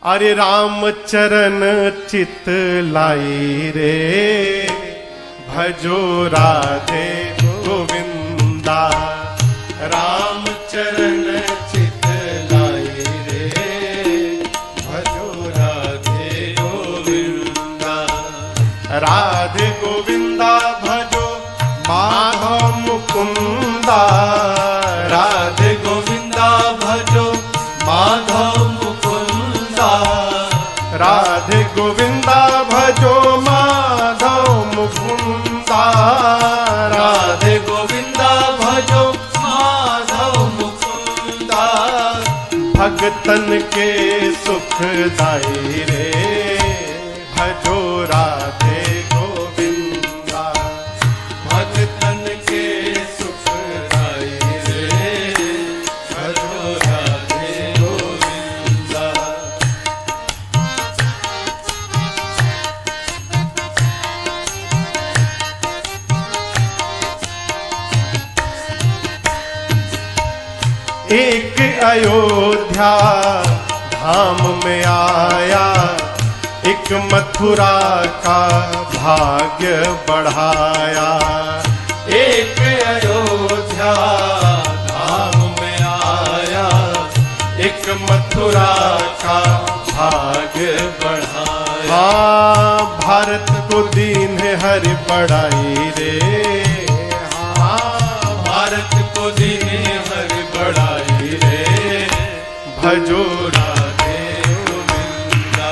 अरे राम चरण चित लाई रे, भजो राधे गोविंदा। राम चरण चित लाई रे, भजो राधे गोविंदा। राधे गोविंदा भजो माधव मुकुंदा। राधे गोविंदा भजो माधव मुकुंदा। राधे गोविंदा भजो माधव मुकुंदा। राधे गोविंदा भजो माधव मुकुंदा। भगतन के सुख दाई रे, भजो राधे गोविंदा। भगतन के सुख दाई रे, भजो राधे गोविंदा। एक अयोध्या धाम में आया, एक मथुरा का भाग्य बढ़ाया। एक अयोध्या धाम में आया, एक मथुरा का भाग्य बढ़ाया। हाँ, भारत को दीन है हरि बढ़ाई रे। हाँ, भारत को दीन है हरि बढ़ाई रे, भजो राधे गोविंदा।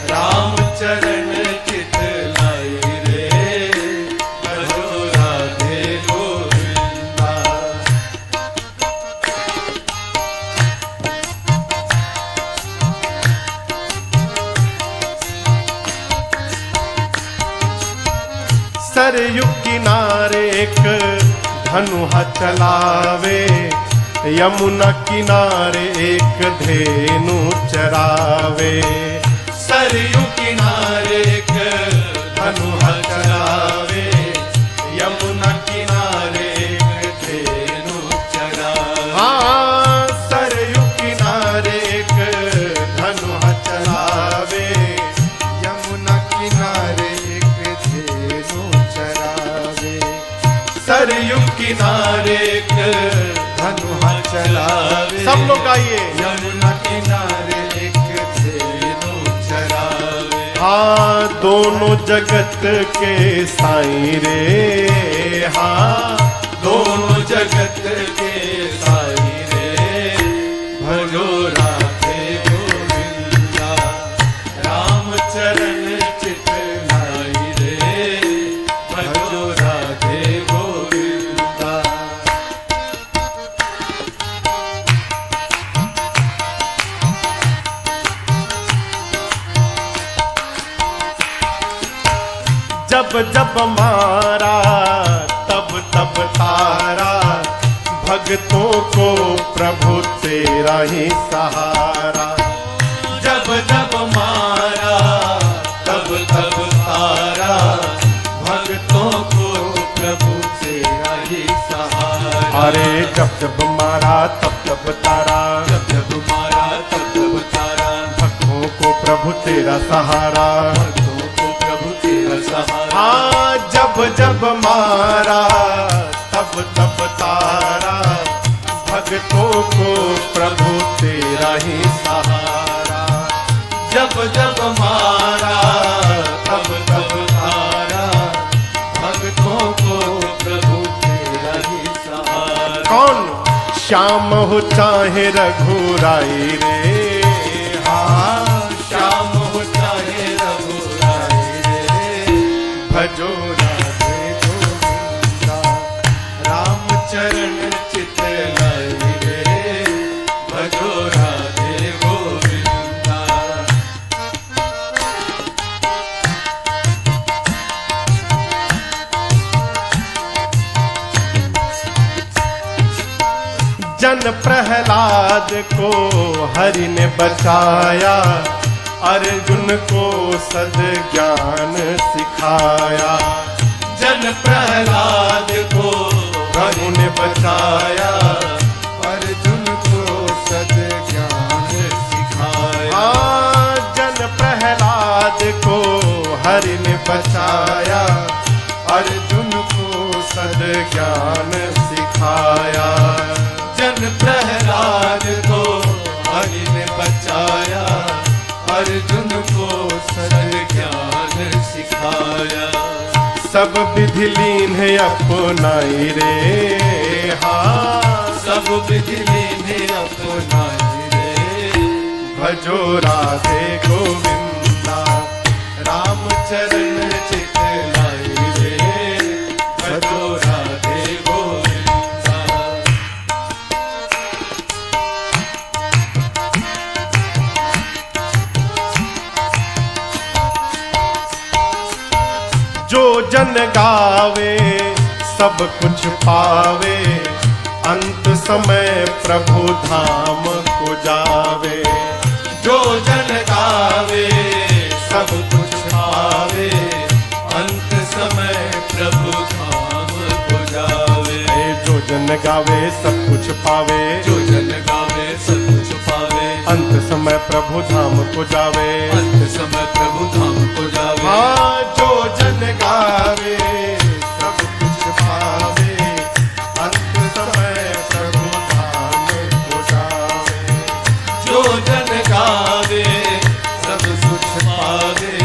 राम चरण चित लाई रे, भजो राधे गोविंदा। सरयू किनारे एक धनुहा चलावे, यमुना किनारे एक धेनु चरावे। सरयू किनारे एक धनुहा चरावे, यमुना किनारे एक धेनु चरावे। हाँ, सरयू किनारे एक धनुहा चलावे, यमुना किनारे एक धेनु चरावे। सरयू किनारे एक धनुहा चलावे, सब लोग आइए। यमुना किनारे एक धेनु चरावे। हाँ, दोनों जगत के साईं रे। हाँ, दोनों जगत के साईं रे, भजो राधे गोविंदा। राम चरण चित लाई रे, भजो राधे गोविंदा। जब जब मारा तब तब तारा, भक्तों को प्रभु तेरा ही सहारा। जब जब मारा तब तब तारा, भक्तों को प्रभु तेरा ही सहारा। अरे जब जब मारा तब तब तारा, जब जब मारा तब तब तारा, भक्तों को प्रभु तेरा सहारा। हाँ, जब जब मारा तब तब तारा, भक्तों को प्रभु तेरा ही सहारा। जब जब मारा तब तब तारा, भक्तों को प्रभु तेरा ही सहारा। कौन? श्याम हो चाहे रघुराई रे। हाँ, श्याम हो चाहे भजो राधे गोविंदा। राम चरण चित लाई रे, भजो राधे गोविंदा। जन प्रहलाद को हरि ने बचाया, अर्जुन को सद ज्ञान सिखाया। जन प्रहलाद को प्रभु ने बचाया, अर्जुन को सद ज्ञान सिखाया। बचाया, अर्जुन को सद ज्ञान सिखाया। जन प्रहलाद को हरि ने बचाया, अर्जुन को सद ज्ञान सिखाया। सब विधि लीन है अपनाई रे, हाँ सब विधि लीन अपनाई रे। भजो राधे गोविंदा, रामचरण चित लाई रे। भजो राधे गोविंदा। जो जन गावे सब कुछ पावे, अंत समय प्रभु धाम को जावे। जो जन गावे सब कुछ पावे, अंत समय प्रभु धाम को जावे। जो जन गावे सब कुछ पावे, जो जन गावे सब कुछ पावे, अंत समय प्रभु धाम को जावे। अंत समय प्रभु धाम को जावे। हाँ जो जन गावे सब कुछ पावे, अंत समय प्रभु धाम को जावे। जो जन गावे सब कुछ पावे,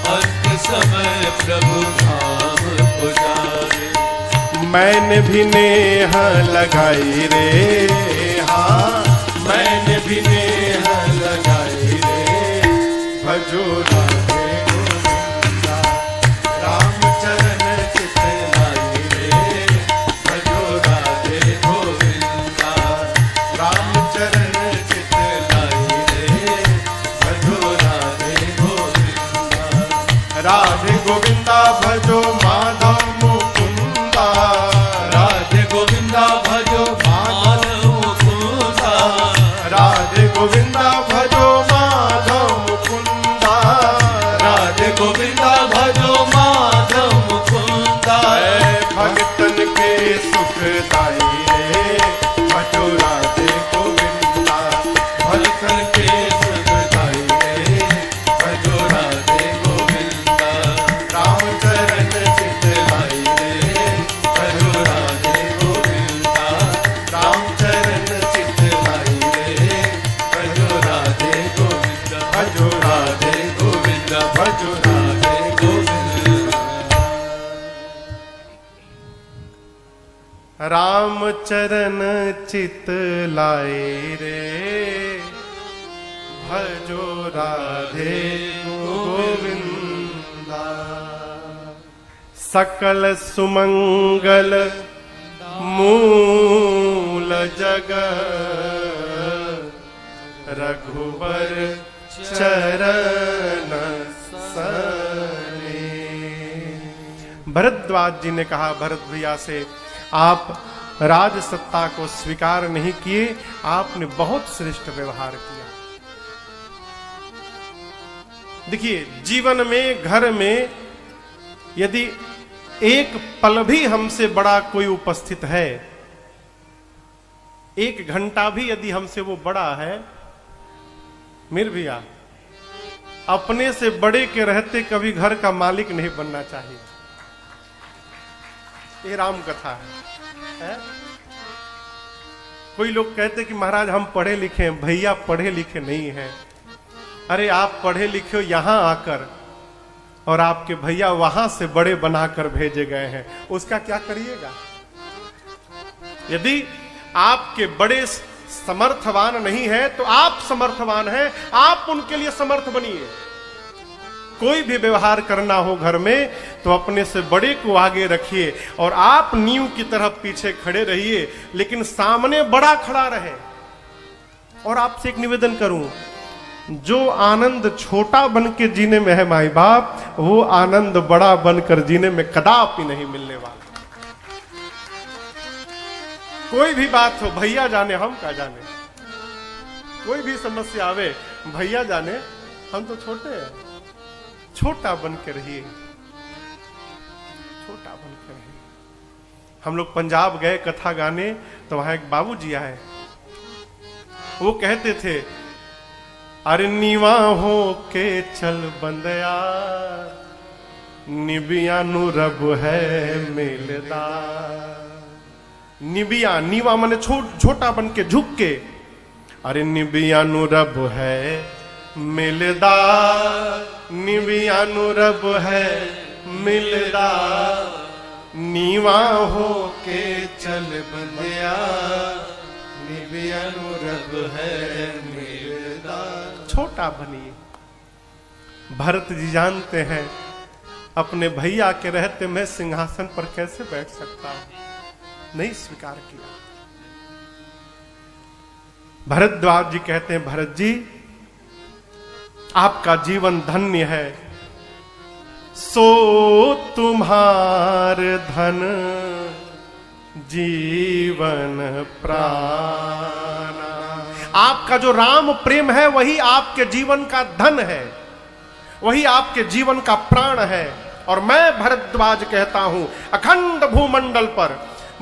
अंत समय प्रभु धाम को जावे। मैंने भी नेह लगाई रे, हाँ मैंने भी नेह लगाई रे। भजो राधे गोविंदा, रामचरण चित लाई रे। भजो राधे गोविंदा, रामचरण चित लाई रे। भजो राधे गोविंदा। राधे गोविंदा भजो माधव मुकुंदा, राधे गोविंदा भजो माधव मुकुंदा। राधे गोविंदा भजो माधव मुकुंदा। राधे गोविंदा भजो माधव मुकुंदा। भक्तन के सुखदाई रे, भजो राधे गोविंदा। भक्तन के सुखदाई रे, भजो राधे गोविंदा। रामचरण चित लाई रे। भजो राधे गोविंदा। रामचरण चित लाई रे। भजो राधे गोविंदा। भजो राधे गोविंदा। भजो राधे गोविंदा। राम चरण चित लाए रे, भजो राधे गोविंदा। सकल सुमंगल मूल जग, रघुबर चरण सने। भरद्वाज जी ने कहा भरत भैया से, आप राज सत्ता को स्वीकार नहीं किए, आपने बहुत श्रेष्ठ व्यवहार किया। देखिए जीवन में, घर में यदि एक पल भी हमसे बड़ा कोई उपस्थित है, एक घंटा भी यदि हमसे वो बड़ा है, मेरे भैया अपने से बड़े के रहते कभी घर का मालिक नहीं बनना चाहिए। ये राम कथा है? कोई लोग कहते कि महाराज हम पढ़े लिखे हैं। भैया पढ़े लिखे नहीं हैं। अरे आप पढ़े लिखे हो यहां आकर, और आपके भैया वहां से बड़े बनाकर भेजे गए हैं, उसका क्या करिएगा? यदि आपके बड़े समर्थवान नहीं है तो आप समर्थवान हैं, आप उनके लिए समर्थ बनिए। कोई भी व्यवहार करना हो घर में तो अपने से बड़े को आगे रखिए और आप नींव की तरफ पीछे खड़े रहिए, लेकिन सामने बड़ा खड़ा रहे। और आपसे एक निवेदन करूं, जो आनंद छोटा बन के जीने में है माई बाप, वो आनंद बड़ा बनकर जीने में कदापि नहीं मिलने वाला। कोई भी बात हो, भैया जाने हम क्या जाने, कोई भी समस्या आवे भैया जाने, हम तो छोटे हैं। छोटा बन के रहिए, छोटा बन के रहिए। हम लोग पंजाब गए कथा गाने, तो वहां एक बाबूजी आए, वो कहते थे, अरे नीवा हो के चल बंदया, निबिया नु रब है मेलदार। निबिया, नीवा माने छोटा बन के झुक के, अरे निबिया नु रब है मिलदार, निबिया नु रब है मिलदार, नीवा हो के चल बंदिया, निबिया नु रब है मिलदार। छोटा बनिए। भरत जी जानते हैं अपने भैया के रहते मैं सिंहासन पर कैसे बैठ सकता हूं, नहीं स्वीकार किया। भरद्वाज जी कहते हैं भरत जी आपका जीवन धन्य है, सो तुम्हार धन जीवन प्राण। आपका जो राम प्रेम है वही आपके जीवन का धन है, वही आपके जीवन का प्राण है। और मैं भरद्वाज कहता हूं अखंड भूमंडल पर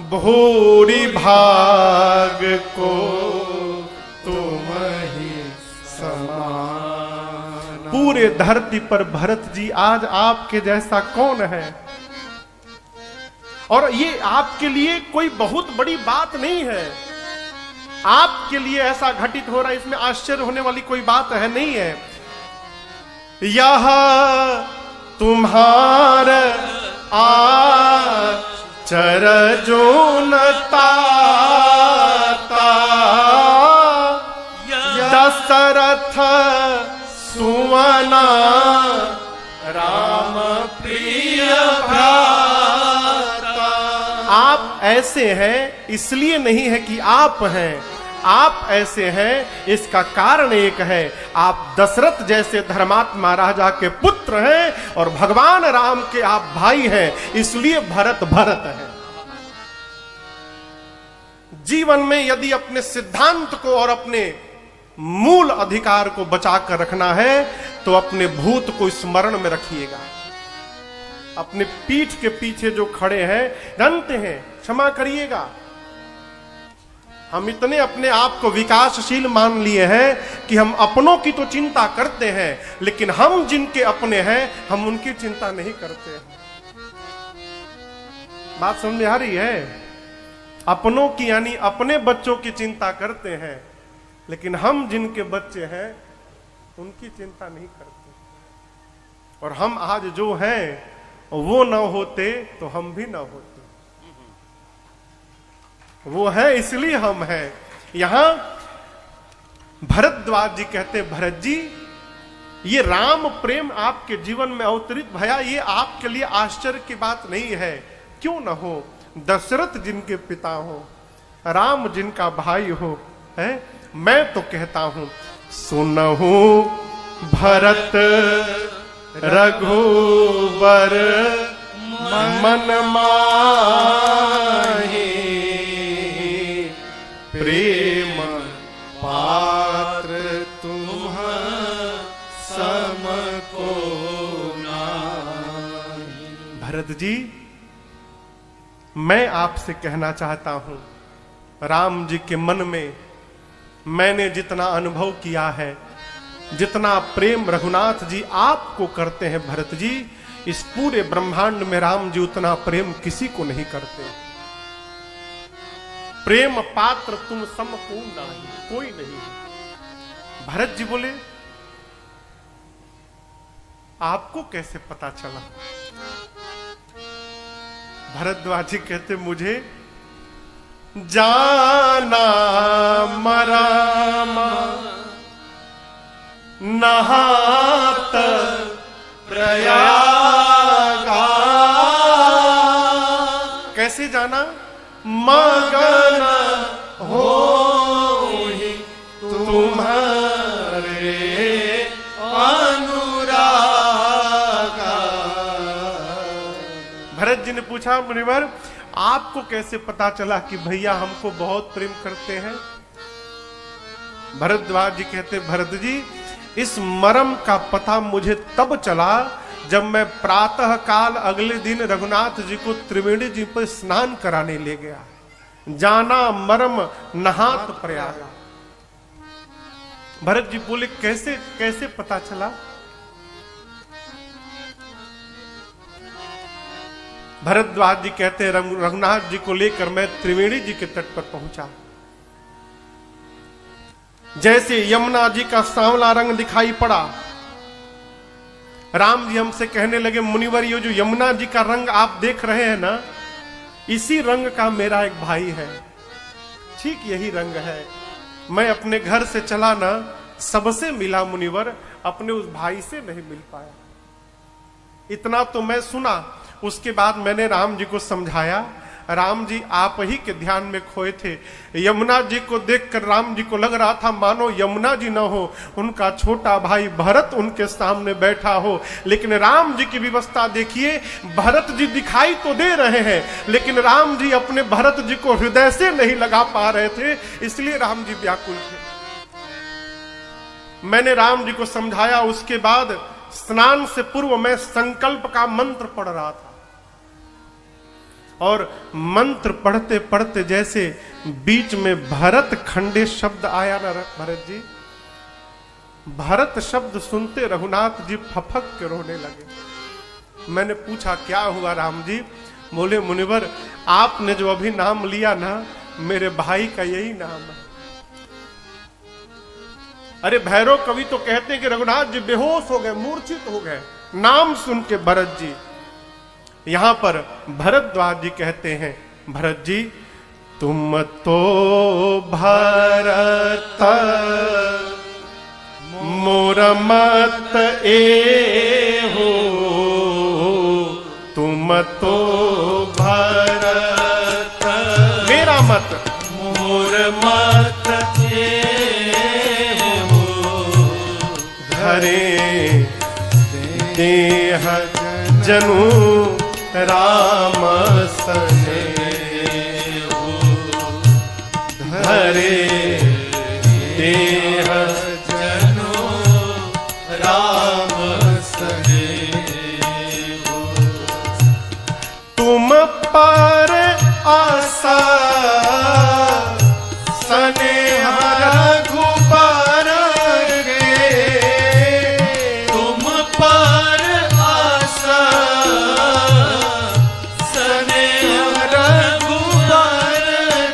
भूरी भाग को तुम ही समान। पूरे धरती पर भरत जी आज आपके जैसा कौन है? और ये आपके लिए कोई बहुत बड़ी बात नहीं है। आपके लिए ऐसा घटित हो रहा है, इसमें आश्चर्य होने वाली कोई बात है नहीं है। यह तुम्हार चरजोनता दशरथ सुवना राम प्रिय भ्राता। आप ऐसे हैं इसलिए नहीं है कि आप हैं, आप ऐसे हैं इसका कारण एक है, आप दशरथ जैसे धर्मात्मा राजा के पुत्र हैं और भगवान राम के आप भाई हैं, इसलिए भरत भरत है। जीवन में यदि अपने सिद्धांत को और अपने मूल अधिकार को बचाकर रखना है तो अपने भूत को स्मरण में रखिएगा। अपने पीठ के पीछे जो खड़े हैं जानते हैं, क्षमा करिएगा, हम इतने अपने आप को विकासशील मान लिए हैं कि हम अपनों की तो चिंता करते हैं, लेकिन हम जिनके अपने हैं हम उनकी चिंता नहीं करते हैं। बात समझ में आ रही है? अपनों की यानी अपने बच्चों की चिंता करते हैं, लेकिन हम जिनके बच्चे हैं उनकी चिंता नहीं करते। और हम आज जो हैं वो न होते तो हम भी न होते, वो है इसलिए हम हैं। यहां भरद्वाज जी कहते हैं भरत जी ये राम प्रेम आपके जीवन में अवतरित भया, ये आपके लिए आश्चर्य की बात नहीं है। क्यों न हो? दशरथ जिनके पिता हो, राम जिनका भाई हो, है। मैं तो कहता हूं सुनहु भरत रघुवर मन माहि, प्रेम पात्र तुम सम को नाहि। भरत जी मैं आपसे कहना चाहता हूं, राम जी के मन में मैंने जितना अनुभव किया है, जितना प्रेम रघुनाथ जी आपको करते हैं भरत जी, इस पूरे ब्रह्मांड में राम जी उतना प्रेम किसी को नहीं करते। प्रेम पात्र तुम समपूर्ण नहीं, कोई नहीं। भरत जी बोले आपको कैसे पता चला? भरद्वाज जी कहते मुझे जाना मरामा नहात प्रयागा। कैसे जाना? मगन हो तुम्हारे अनुरागा। भरत जी ने पूछा मुनिवर आपको कैसे पता चला कि भैया हमको बहुत प्रेम करते हैं? भरद्वाज जी कहते भरत जी इस मर्म का पता मुझे तब चला जब मैं प्रातः काल अगले दिन रघुनाथ जी को त्रिवेणी जी पर स्नान कराने ले गया। जाना मर्म नहात प्रयागा। भरत जी बोले कैसे कैसे पता चला? भरद्वाज जी कहते हैं रघुनाथ जी को लेकर मैं त्रिवेणी जी के तट पर पहुंचा। जैसे यमुना जी का सांवला रंग दिखाई पड़ा, राम जी हमसे कहने लगे, मुनिवर ये जो यमुना जी का रंग आप देख रहे हैं ना, इसी रंग का मेरा एक भाई है, ठीक यही रंग है। मैं अपने घर से चला ना, सबसे मिला मुनिवर, अपने उस भाई से नहीं मिल पाया। इतना तो मैं सुना। उसके बाद मैंने राम जी को समझाया, राम जी आप ही के ध्यान में खोए थे। यमुना जी को देखकर राम जी को लग रहा था मानो यमुना जी न हो, उनका छोटा भाई भरत उनके सामने बैठा हो। लेकिन राम जी की व्यवस्था देखिए, भरत जी दिखाई तो दे रहे हैं, लेकिन राम जी अपने भरत जी को हृदय से नहीं लगा पा रहे थे, इसलिए राम जी व्याकुल थे। मैंने राम जी को समझाया। उसके बाद स्नान से पूर्व मैं संकल्प का मंत्र पढ़ रहा था, और मंत्र पढ़ते पढ़ते जैसे बीच में भरत खंडे शब्द आया ना भरत जी, भरत शब्द सुनते रघुनाथ जी फफक के रोने लगे। मैंने पूछा क्या हुआ राम जी? बोले मुनिवर आपने जो अभी नाम लिया ना, मेरे भाई का यही नाम है। अरे भैरव कवि तो कहते हैं कि रघुनाथ जी बेहोश हो गए, मूर्छित हो गए नाम सुन के भरत जी। यहां पर भरद्वाज जी कहते हैं, भरत जी तुम तो भरत मोर मत ए हो, तुम तो भरत मेरा मत मोर मत धरे देह जनु राम सने धरे देह जनो राम सने तुम पर आशा स्नेह रघुबर गे, तुम पर आशा स्नेह रघुबर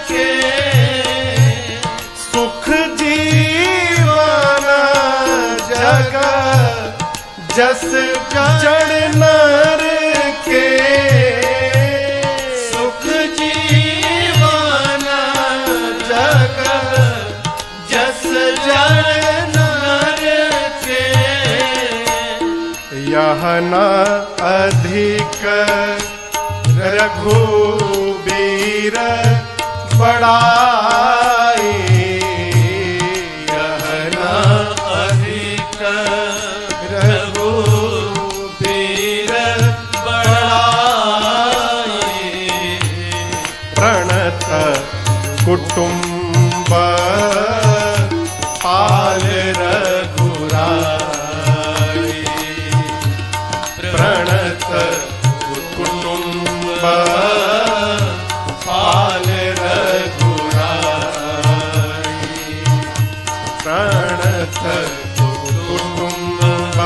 के, सुख जीवन जग जस जड़ नर के, सुख जीवन जग जस जन नर के, यह न अधिक रघुबीर बड़ाई, यह न अधिक रघुबीर बड़ाई, प्रणत कुटुंब पाल रघुराई, प्रणत कुटुंब पाल रघुराई, प्रणत कुटुंब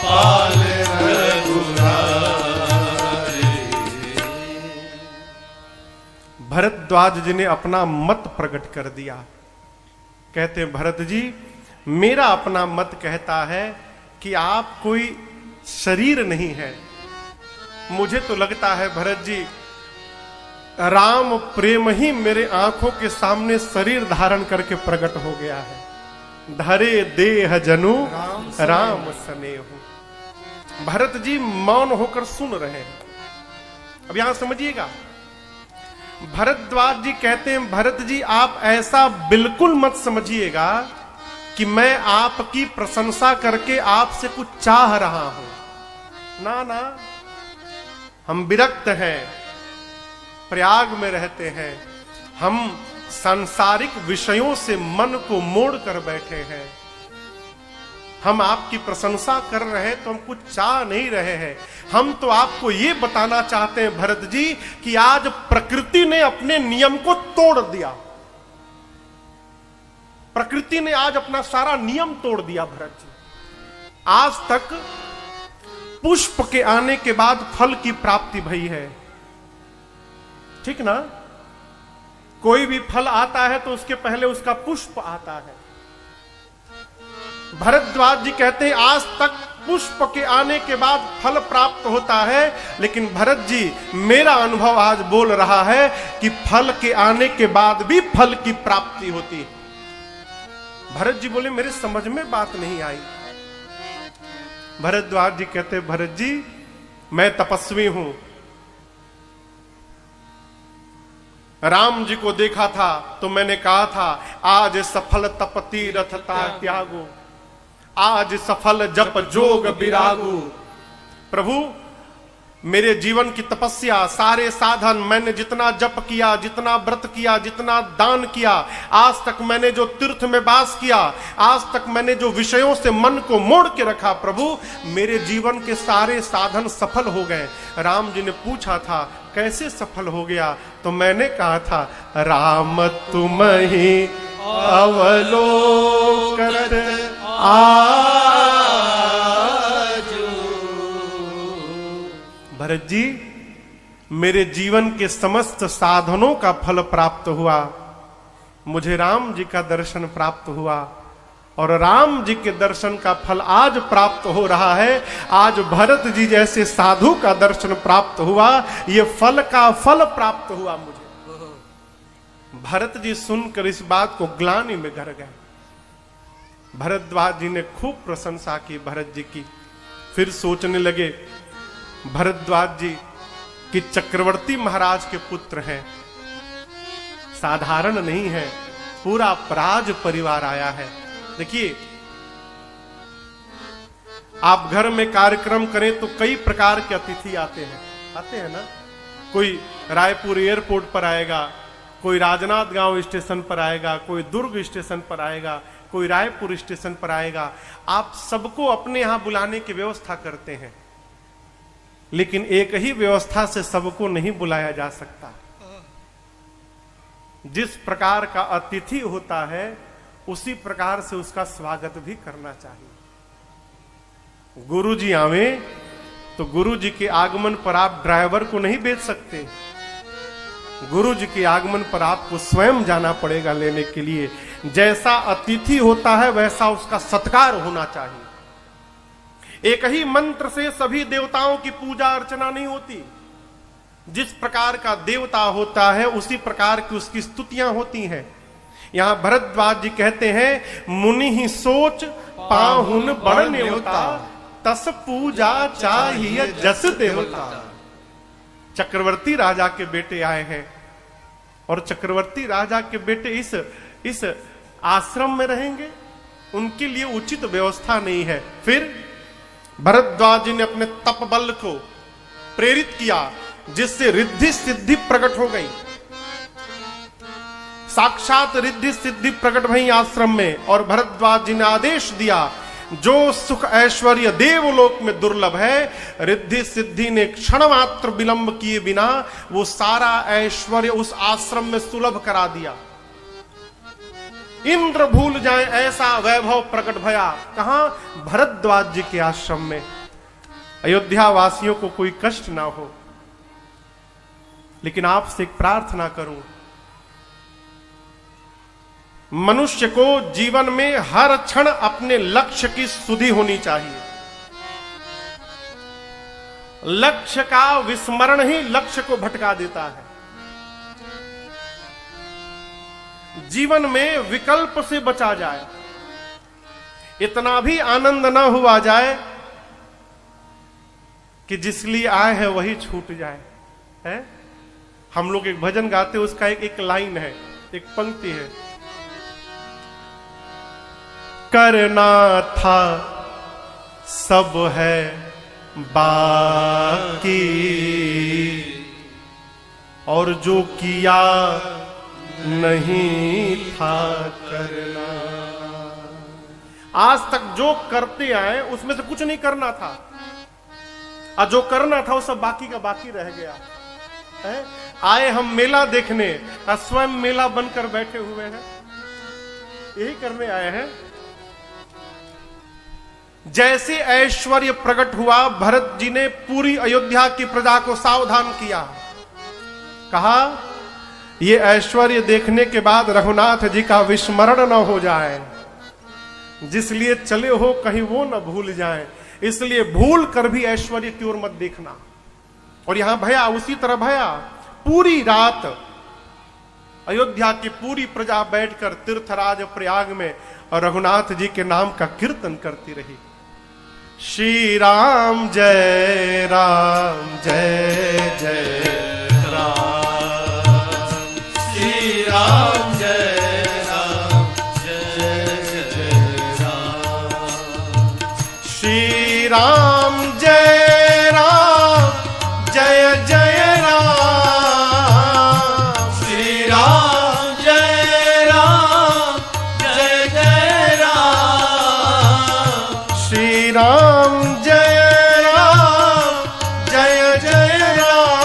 पाल रघुराई। भरद्वाज जी ने अपना मत प्रकट कर दिया। कहते हैं भरत जी मेरा अपना मत कहता है कि आप कोई शरीर नहीं है। मुझे तो लगता है भरत जी राम प्रेम ही मेरे आंखों के सामने शरीर धारण करके प्रकट हो गया है। धरे देह जनु राम स्नेहु। भरत जी मौन होकर सुन रहे हैं। अब यहां समझिएगा, भरद्वाज जी कहते हैं भरत जी आप ऐसा बिल्कुल मत समझिएगा कि मैं आपकी प्रशंसा करके आपसे कुछ चाह रहा हूं। ना ना, हम विरक्त हैं, प्रयाग में रहते हैं, हम सांसारिक विषयों से मन को मोड़ कर बैठे हैं। हम आपकी प्रशंसा कर रहे हैं तो हम कुछ चाह नहीं रहे हैं। हम तो आपको ये बताना चाहते हैं भरत जी कि आज प्रकृति ने अपने नियम को तोड़ दिया। प्रकृति ने आज अपना सारा नियम तोड़ दिया भरत जी। आज तक पुष्प के आने के बाद फल की प्राप्ति भई है। ठीक ना? कोई भी फल आता है तो उसके पहले उसका पुष्प आता है। भरद्वाज जी कहते हैं आज तक पुष्प के आने के बाद फल प्राप्त होता है, लेकिन भरत जी मेरा अनुभव आज बोल रहा है कि फल के आने के बाद भी फल की प्राप्ति होती है। भरत जी बोले मेरे समझ में बात नहीं आई। भरद्वाज जी कहते भरत जी मैं तपस्वी हूं, राम जी को देखा था तो मैंने कहा था आज सफल तप तीरथता त्यागो, आज सफल जप जोग विरागो। प्रभु मेरे जीवन की तपस्या, सारे साधन, मैंने जितना जप किया, जितना व्रत किया, जितना दान किया, आज तक मैंने जो तीर्थ में वास किया, आज तक मैंने जो विषयों से मन को मोड़ के रखा, प्रभु मेरे जीवन के सारे साधन सफल हो गए। राम जी ने पूछा था कैसे सफल हो गया, तो मैंने कहा था राम तुम ही अवलोकन भरत जी मेरे जीवन के समस्त साधनों का फल प्राप्त हुआ, मुझे राम जी का दर्शन प्राप्त हुआ और राम जी के दर्शन का फल आज प्राप्त हो रहा है। आज भरत जी जैसे साधु का दर्शन प्राप्त हुआ, ये फल का फल प्राप्त हुआ मुझे। भरत जी सुनकर इस बात को ग्लानि में घर गए। भरद्वाज जी ने खूब प्रशंसा की भरत जी की। फिर सोचने लगे भरद्वाज जी कि चक्रवर्ती महाराज के पुत्र हैं, साधारण नहीं है, पूरा राज परिवार आया है। देखिए आप घर में कार्यक्रम करें तो कई प्रकार के अतिथि आते हैं ना। कोई रायपुर एयरपोर्ट पर आएगा, कोई राजनांदगांव स्टेशन पर आएगा, कोई दुर्ग स्टेशन पर आएगा, कोई रायपुर स्टेशन पर आएगा। आप सबको अपने यहां बुलाने की व्यवस्था करते हैं, लेकिन एक ही व्यवस्था से सबको नहीं बुलाया जा सकता। जिस प्रकार का अतिथि होता है उसी प्रकार से उसका स्वागत भी करना चाहिए। गुरु जी आवे तो गुरु जी के आगमन पर आप ड्राइवर को नहीं भेज सकते, गुरु जी के आगमन पर आपको स्वयं जाना पड़ेगा लेने के लिए। जैसा अतिथि होता है वैसा उसका सत्कार होना चाहिए। एक ही मंत्र से सभी देवताओं की पूजा अर्चना नहीं होती। जिस प्रकार का देवता होता है उसी प्रकार की उसकी स्तुतियां होती हैं। यहां भरद्वाज जी कहते हैं मुनि ही सोच पाहुन बड़ नेवता, तस पूजा चाहिए जस देवता। चक्रवर्ती राजा के बेटे आए हैं और चक्रवर्ती राजा के बेटे इस आश्रम में रहेंगे, उनके लिए उचित व्यवस्था नहीं है। फिर भरद्वाज जी ने अपने तप बल को प्रेरित किया, जिससे रिद्धि सिद्धि प्रकट हो गई। साक्षात रिद्धि सिद्धि प्रकट भई आश्रम में, और भरद्वाज जी ने आदेश दिया जो सुख ऐश्वर्य देवलोक में दुर्लभ है, रिद्धि सिद्धि ने क्षण मात्र विलंब किए बिना वो सारा ऐश्वर्य उस आश्रम में सुलभ करा दिया। इंद्र भूल जाए ऐसा वैभव प्रकट भया। कहां? भरद्वाज जी के आश्रम में। अयोध्या वासियों को कोई कष्ट ना हो, लेकिन आपसे एक प्रार्थना करूं, मनुष्य को जीवन में हर क्षण अपने लक्ष्य की सुधि होनी चाहिए। लक्ष्य का विस्मरण ही लक्ष्य को भटका देता है। जीवन में विकल्प से बचा जाए, इतना भी आनंद ना हुआ जाए कि जिस लिए आए हैं वही छूट जाए। है? हम लोग एक भजन गाते, उसका एक लाइन है, एक पंक्ति है, करना था सब है बाकी और जो किया नहीं था करना। आज तक जो करते आए उसमें से कुछ नहीं करना था, और जो करना था वो सब बाकी का बाकी रह गया है। आए हम मेला देखने, स्वयं मेला बनकर बैठे हुए हैं, यही करने आए हैं। जैसे ऐश्वर्य प्रकट हुआ, भरत जी ने पूरी अयोध्या की प्रजा को सावधान किया। कहा ये ऐश्वर्य देखने के बाद रघुनाथ जी का विस्मरण न हो जाए, जिसलिए चले हो कहीं वो न भूल जाए, इसलिए भूल कर भी ऐश्वर्य की ओर मत देखना। और यहां भया उसी तरह भया। पूरी रात अयोध्या की पूरी प्रजा बैठकर तीर्थराज प्रयाग में और रघुनाथ जी के नाम का कीर्तन करती रही। श्री राम जय जय राम, श्री राम जय जय राम, श्री राम जय जय राम, श्री राम जय जय राम, श्री राम जय जय राम,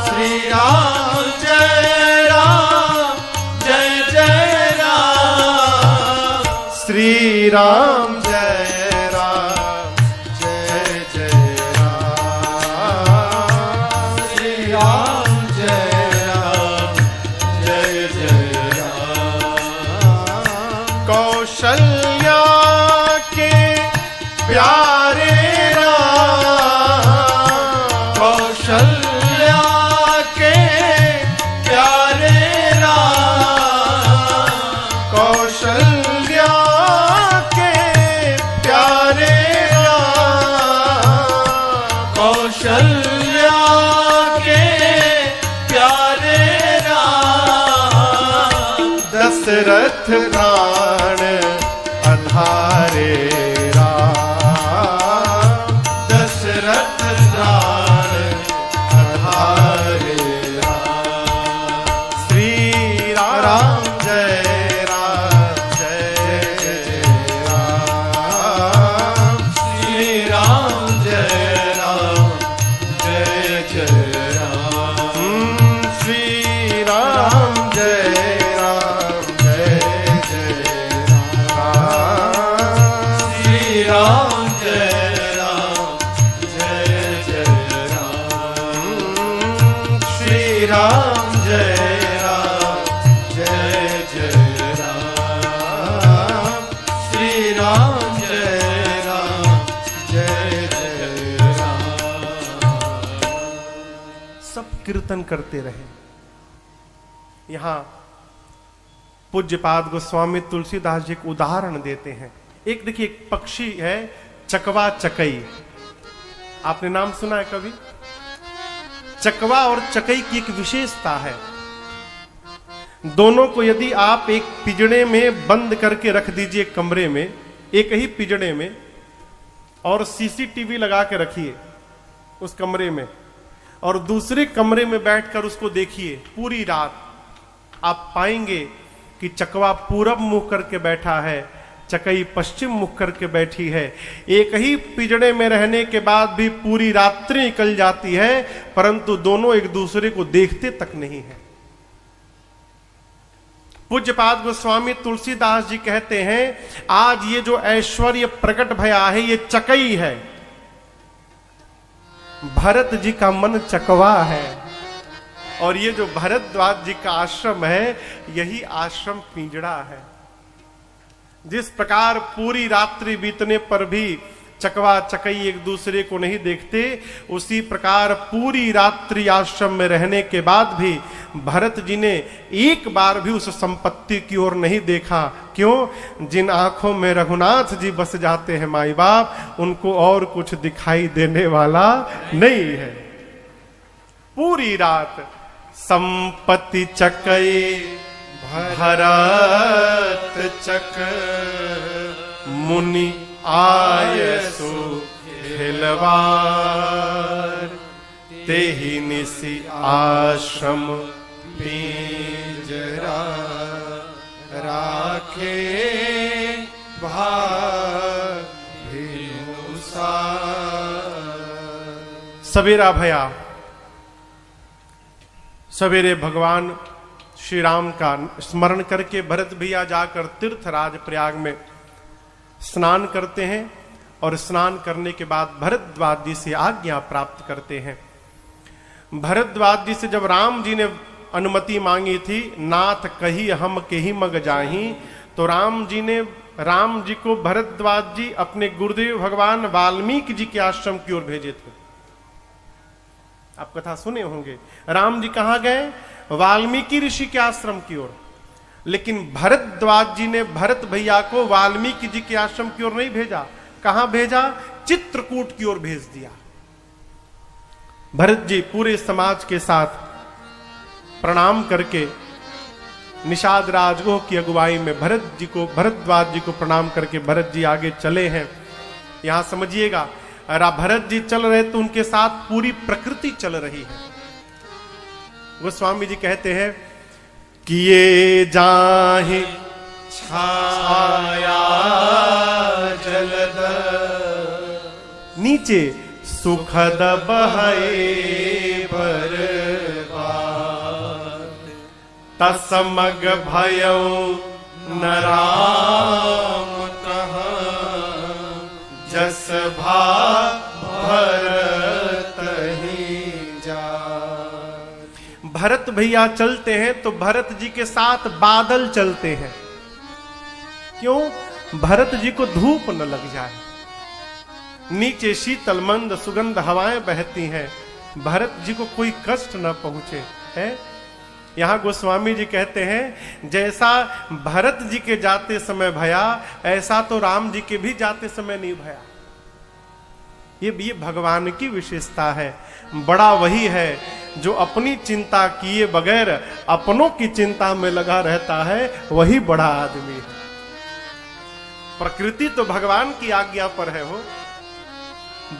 श्री राम जय जय राम, श्री राम जय श्री राम जय जय राम, कौशल्या के प्यारे राम, कौशल्या के प्यारे राम, कौशल्या के प्यारे राम, कौशल्या के प्यारे राम, दशरथ प्राण आधारे राम, दशरथ प्राण आधारे राम, श्री राम जय जय राम, श्री राम जय जय राम, श्री राम जय जय राम, श्री राम जय जय राम, श्री राम जय जय राम, श्री राम जय जय राम। सब कीर्तन करते रहे। यहां पूज्यपाद गोस्वामी तुलसीदास जी को उदाहरण देते हैं। एक देखिए, एक पक्षी है चकवा चकई, आपने नाम सुना है कभी? चकवा और चकई की एक विशेषता है, दोनों को यदि आप एक पिंजड़े में बंद करके रख दीजिए, कमरे में, एक ही पिंजड़े में, और सीसीटीवी लगा के रखिए उस कमरे में, और दूसरे कमरे में बैठकर उसको देखिए पूरी रात, आप पाएंगे कि चकवा पूरब मुख करके बैठा है, चकई पश्चिम मुख करके बैठी है। एक ही पिंजड़े में रहने के बाद भी पूरी रात्रि निकल जाती है, परंतु दोनों एक दूसरे को देखते तक नहीं है। पूज्यपाद गोस्वामी तुलसीदास जी कहते हैं, आज ये जो ऐश्वर्य प्रकट भया है, ये चकई है, भरत जी का मन चकवा है, और ये जो भरद्वाज जी का आश्रम है, यही आश्रम पिंजड़ा है। जिस प्रकार पूरी रात्रि बीतने पर भी चकवा चकई एक दूसरे को नहीं देखते, उसी प्रकार पूरी रात्रि आश्रम में रहने के बाद भी भरत जी ने एक बार भी उस संपत्ति की ओर नहीं देखा। क्यों? जिन आंखों में रघुनाथ जी बस जाते हैं माई बाप, उनको और कुछ दिखाई देने वाला नहीं है। पूरी रात संपत्ति चकई भरत चक मुनि आयसु खिलवार, तेहि निसि आश्रम पिंजरा राखे भाभिनुसार। सवेरा भया। सवेरे भगवान श्री राम का स्मरण करके भरत भैया जाकर तीर्थराज प्रयाग में स्नान करते हैं और स्नान करने के बाद भरद्वाज जी से आज्ञा प्राप्त करते हैं। भरद्वाज जी से जब राम जी ने अनुमति मांगी थी, नाथ कही हम केहि मग जाही, तो राम जी को भरद्वाज जी अपने गुरुदेव भगवान वाल्मीकि जी के आश्रम की ओर भेजे थे। आप कथा सुने होंगे, राम जी कहां गए? वाल्मीकि ऋषि के आश्रम की ओर। लेकिन भरद्वाज जी ने भरत भैया को वाल्मीकि जी के आश्रम की ओर नहीं भेजा। कहां भेजा? चित्रकूट की ओर भेज दिया। भरत जी पूरे समाज के साथ प्रणाम करके निषाद राजगोह की अगुवाई में भरद्वाज जी को प्रणाम करके भरत जी आगे चले हैं। यहां समझिएगा, भरत जी चल रहे तो उनके साथ पूरी प्रकृति चल रही है। गोस्वामी जी कहते हैं कि ये जाहि छाया जलद नीचे सुखद बहे बरबाद, तसमग भयो न राम तहाँ, जस भा भरत ही जा। भरत भैया चलते हैं तो भरत जी के साथ बादल चलते हैं। क्यों? भरत जी को धूप न लग जाए। नीचे शीतल मंद सुगंध हवाएं बहती हैं, भरत जी को कोई कष्ट न पहुंचे है। यहां गोस्वामी जी कहते हैं, जैसा भरत जी के जाते समय भया, ऐसा तो राम जी के भी जाते समय नहीं भया। ये भगवान की विशेषता है। बड़ा वही है जो अपनी चिंता किए बगैर अपनों की चिंता में लगा रहता है, वही बड़ा आदमी है। प्रकृति तो भगवान की आज्ञा पर है। हो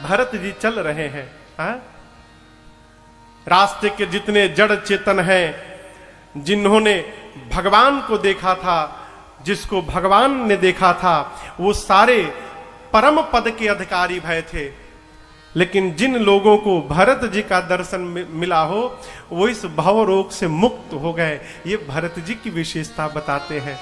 भरत जी चल रहे हैं, हा? रास्ते के जितने जड़ चेतन हैं, जिन्होंने भगवान को देखा था, जिसको भगवान ने देखा था, वो सारे परम पद के अधिकारी भय थे। लेकिन जिन लोगों को भरत जी का दर्शन मिला हो, वो इस भव रोग से मुक्त हो गए। ये भरत जी की विशेषता बताते हैं।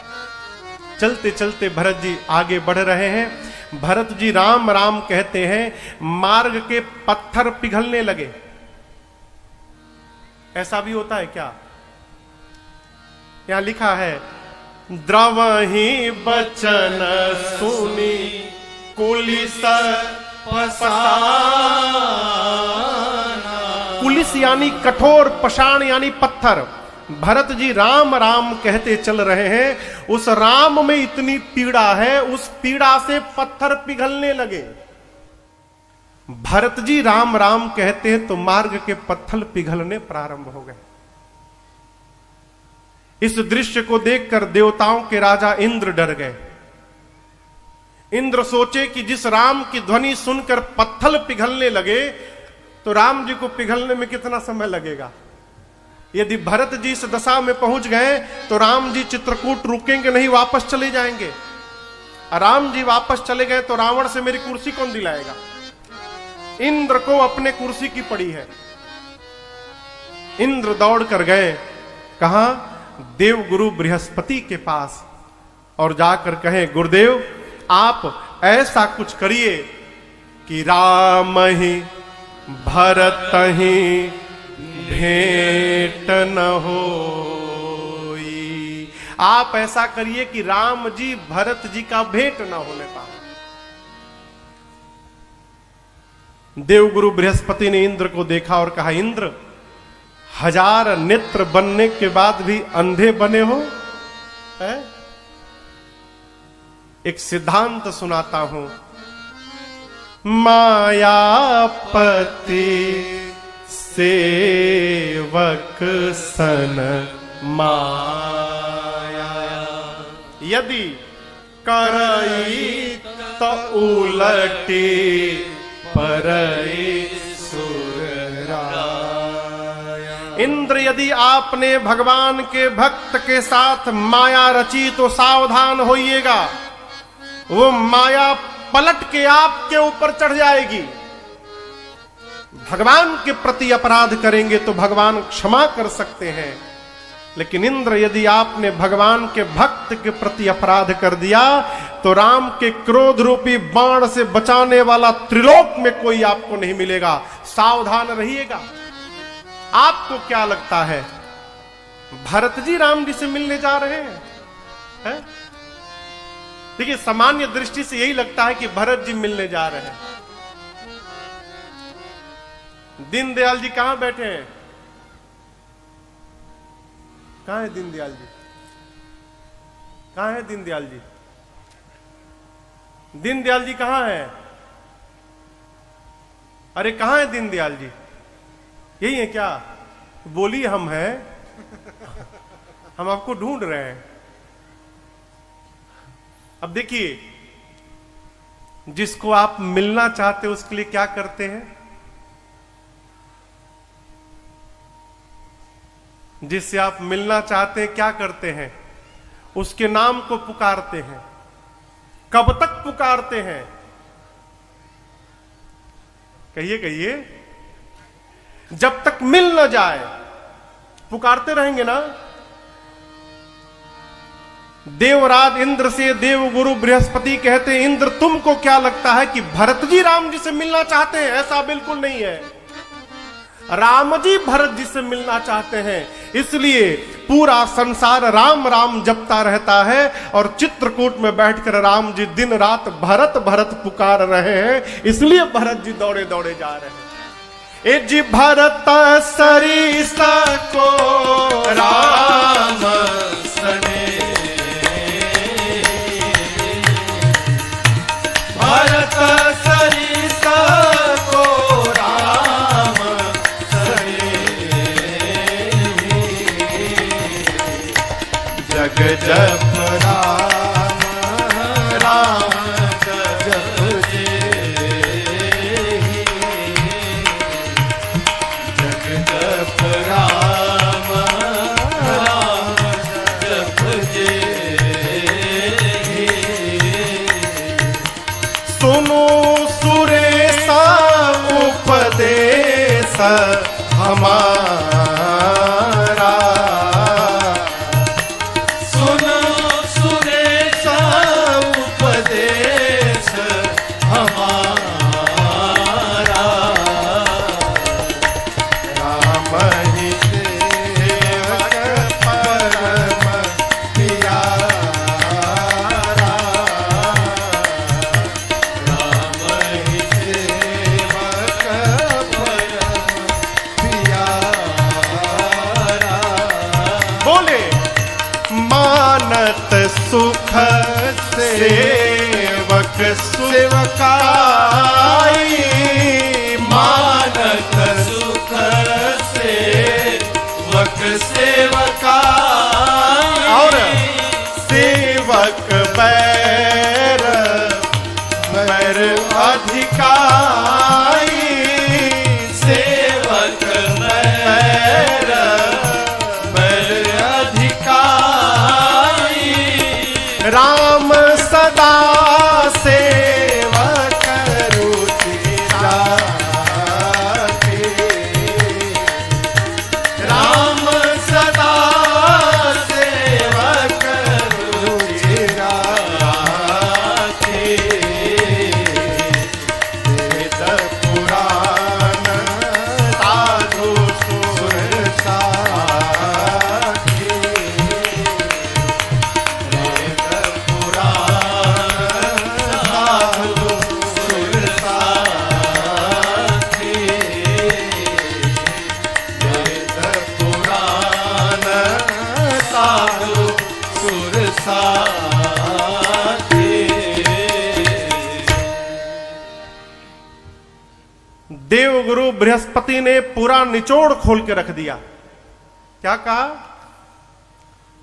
चलते चलते भरत जी आगे बढ़ रहे हैं। भरत जी राम राम कहते हैं, मार्ग के पत्थर पिघलने लगे। ऐसा भी होता है क्या? यहां लिखा है, द्रवहि बचन सुनी कुलिस पसाना। कुलिस यानी कठोर, पषाण यानी पत्थर। भरत जी राम राम कहते चल रहे हैं, उस राम में इतनी पीड़ा है, उस पीड़ा से पत्थर पिघलने लगे। भरत जी राम राम कहते हैं तो मार्ग के पत्थर पिघलने प्रारंभ हो गए। इस दृश्य को देखकर देवताओं के राजा इंद्र डर गए। इंद्र सोचे कि जिस राम की ध्वनि सुनकर पत्थर पिघलने लगे, तो राम जी को पिघलने में कितना समय लगेगा। यदि भरत जी इस दशा में पहुंच गए तो राम जी चित्रकूट रुकेंगे नहीं, वापस चले जाएंगे। राम जी वापस चले गए तो रावण से मेरी कुर्सी कौन दिलाएगा। इंद्र को अपने कुर्सी की पड़ी है। इंद्र दौड़ कर गए कहां? देव गुरु बृहस्पति के पास, और जाकर कहे, गुरुदेव आप ऐसा कुछ करिए कि राम ही भरत ही भेंट न होई। आप ऐसा करिए कि राम जी भरत जी का भेंट न होने पाए। देवगुरु बृहस्पति ने इंद्र को देखा और कहा, इंद्र 1000 नेत्र बनने के बाद भी अंधे बने हो? है? एक सिद्धांत सुनाता हूं। मायापति सेवक सन माया, यदि करई तो उलटी परई सुरराया। इंद्र, यदि आपने भगवान के भक्त के साथ माया रची तो सावधान होइएगा, वो माया पलट के आपके ऊपर चढ़ जाएगी। भगवान के प्रति अपराध करेंगे तो भगवान क्षमा कर सकते हैं, लेकिन इंद्र, यदि आपने भगवान के भक्त के प्रति अपराध कर दिया तो राम के क्रोध रूपी बाण से बचाने वाला त्रिलोक में कोई आपको नहीं मिलेगा। सावधान रहिएगा। आपको क्या लगता है भरत जी राम जी से मिलने जा रहे हैं? देखिए, सामान्य दृष्टि से यही लगता है कि भरत जी मिलने जा रहे हैं। दीनदयाल जी कहां बैठे हैं? कहां है दीनदयाल जी? कहां है दीनदयाल जी? दीनदयाल जी कहां है? अरे कहां है दीनदयाल जी? यही है क्या? बोलिए, हम हैं, हम आपको ढूंढ रहे हैं। अब देखिए, जिसको आप मिलना चाहते हो उसके लिए क्या करते हैं? जिससे आप मिलना चाहते हैं क्या करते हैं? उसके नाम को पुकारते हैं। कब तक पुकारते हैं? कहिए कहिए। जब तक मिल न जाए पुकारते रहेंगे ना। देवराज इंद्र से देवगुरु बृहस्पति कहते हैं, इंद्र तुमको क्या लगता है कि भरत जी राम जी से मिलना चाहते हैं? ऐसा बिल्कुल नहीं है। राम जी भरत जी से मिलना चाहते हैं, इसलिए पूरा संसार राम राम जपता रहता है और चित्रकूट में बैठकर राम जी दिन रात भरत भरत पुकार रहे हैं, इसलिए भरत जी दौड़े दौड़े जा रहे हैं। ए जी भरत सरिसा को राम सने, भरत सरिसा को राम सने, जग जप राम राम जप जे, जग जप राम राम जप जे। सुनो सुरेशा उपदेश हमारा, सुनो सुरेशा उपदेश हमारा, राम ही सेवक परम प्यारा, राम ही सेवक परम प्यारा। बोले मानत सुख सेवक सेवकाई, मानत सुख सेवक सेवकाई, और सेवक बैर बैर अधिकाई, सेवक बैर बैर अधिकाई, राम सदा सेवक रुचि राखे, राम सदा सेवक रुचि राखे। वेद पुराण साधु सुर साखी, वेद पुराण साधु सुर साखी, वेद पुराण साधु सुर साखी। देवगुरु बृहस्पति ने पूरा निचोड़ खोल के रख दिया। क्या कहा?